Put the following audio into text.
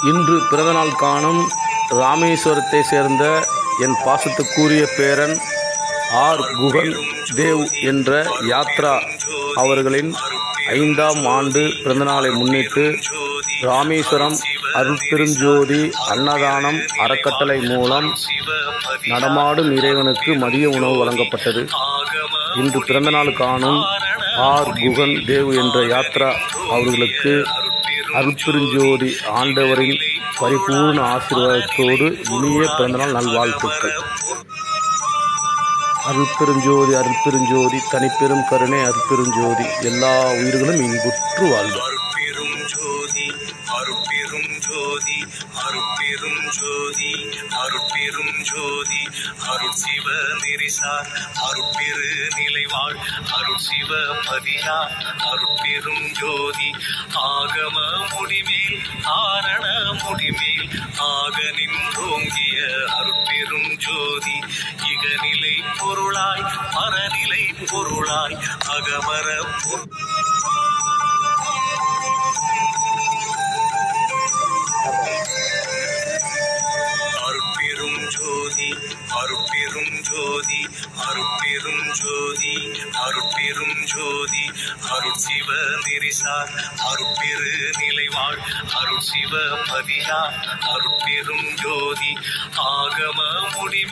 இன்று பிறந்தநாள் காணும் ராமேஸ்வரத்தை சேர்ந்த என் பாசத்துக்குரிய பேரன் ஆர் குகன் தேவ் என்ற யாத்ரா அவர்களின் 5ஆம் ஆண்டு பிறந்தநாளை முன்னிட்டு ராமேஸ்வரம் அருட்பெருஞ்சோதி அன்னதானம் அறக்கட்டளை மூலம் நடமாடும் இறைவனுக்கு மதிய உணவு வழங்கப்பட்டது. இன்று பிறந்தநாள் காணும் ஆர் குகன் தேவ் என்ற யாத்ரா அவர்களுக்கு அருட்பெருஞ்சோதி ஆண்டவரின் பரிபூர்ண ஆசீர்வாதத்தோடு இனிய பிறந்தநாள் நல்வாழ்த்துக்கள். அருட்பெருஞ்சோதி அருட்பெருஞ்சோதி தனிப்பெரும் கருணை அருட்பெருஞ்சோதி எல்லா உயிர்களும் இன்புற்று வாழ்க. அருட்பெரும் ஜோதி அருட்பெரும் ஜோதி அருட்பெரும் ஜோதி அருட்சிவ நெறிசார் அருட்பெரு நிலைவாழ் அருட்சிவ பதியார் அருட்பெரும் ஜோதி ஆகம முடிமேல் ஆரண முடிமேல் ஆக நின்றோங்கிய அருட்பெரும் ஜோதி இகநிலை பொருளாய் பரநிலை பொருளாய் அகமர அருட்பெரும் ஜோதி அருட்பெரும் ஜோதி அருட்பெரும் ஜோதி அருட்சிவ நெறிசார் அருட்பெரு நிலைவாழ் அருட்சிவ பதியார் அருட்பெரும் ஜோதி ஆகம முடி